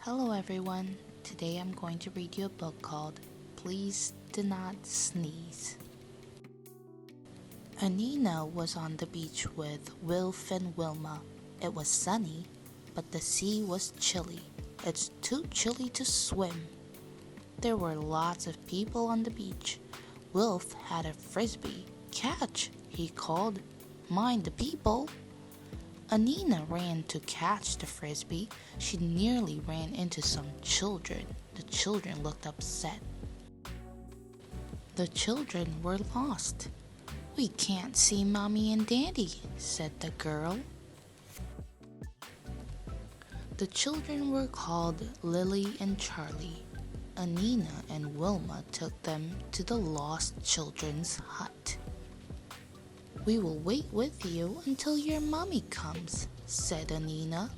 Hello everyone, today I'm going to read you a book called Please Do Not Sneeze. Anina was on the beach with Wilf and Wilma. It was sunny, but the sea was chilly. It's too chilly to swim. There were lots of people on the beach. Wilf had a frisbee. Catch, he called. Mind the people. Anina ran to catch the frisbee. She nearly ran into some children. The children looked upset. The children were lost. "We can't see Mommy and Daddy," said the girl. The children were called Lily and Charlie. Anina and Wilma took them to the lost children's hut. "We will wait with you until your mommy comes," said Anina.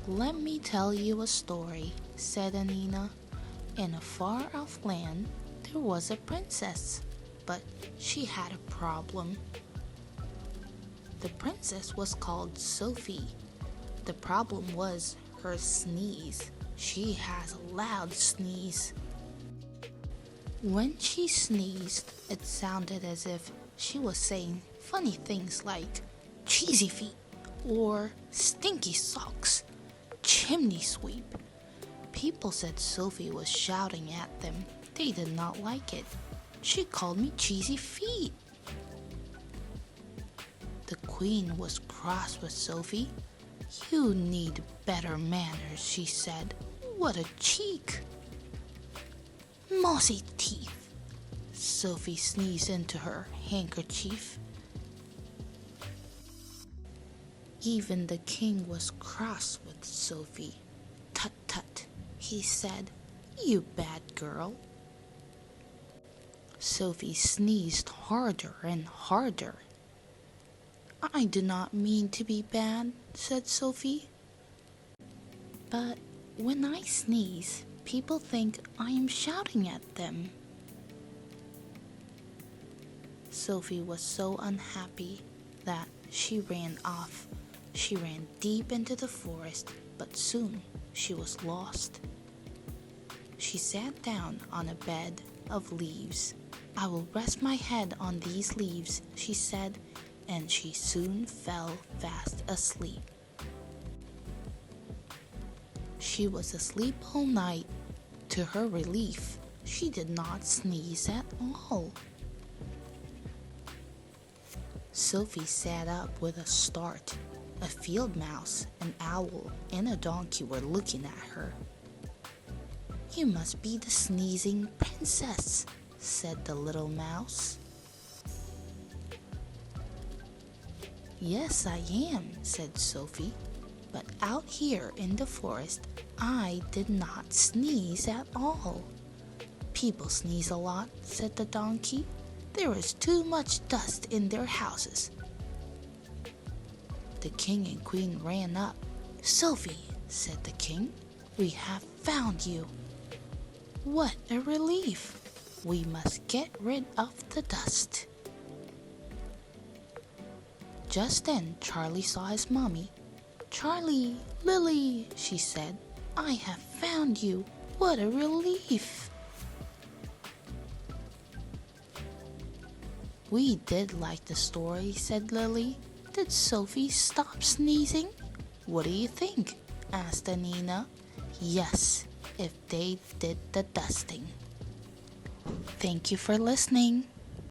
"Let me tell you a story," said Anina. In a far-off land, there was a princess, but she had a problem. The princess was called Sophie. The problem was her sneeze. She has a loud sneeze. When she sneezed, it sounded as if she was saying funny things like cheesy feet or stinky socks, chimney sweep. People said Sophie was shouting at them. They did not like it. "She called me cheesy feet." The queen was cross with Sophie. "You need better manners," she said. "What a cheek!" "Mossy teeth." Sophie sneezed into her handkerchief. Even the king was cross with Sophie. "Tut tut," he said. "You bad girl." Sophie sneezed harder and harder. "I do not mean to be bad," said Sophie. "But when I sneeze, people think I am shouting at them." Sophie was so unhappy that she ran off. She ran deep into the forest, but soon she was lost. She sat down on a bed of leaves. "I will rest my head on these leaves," she said, and she soon fell fast asleep. She was asleep all night. To her relief, she did not sneeze at all. Sophie sat up with a start. A field mouse, an owl, and a donkey were looking at her. "You must be the sneezing princess," said the little mouse. "Yes, I am," said Sophie. "But out here in the forest, I did not sneeze at all." "People sneeze a lot," said the donkey. "There is too much dust in their houses." The king and queen ran up. "Sophie," said the king, "we have found you." "What a relief! We must get rid of the dust." Just then Charlie saw his mommy. "Charlie, Lily," she said, "I have found you. What a relief." "We did like the story," said Lily. "Did Sophie stop sneezing?" "What do you think?" asked Anina. "Yes, if they did the dusting." Thank you for listening.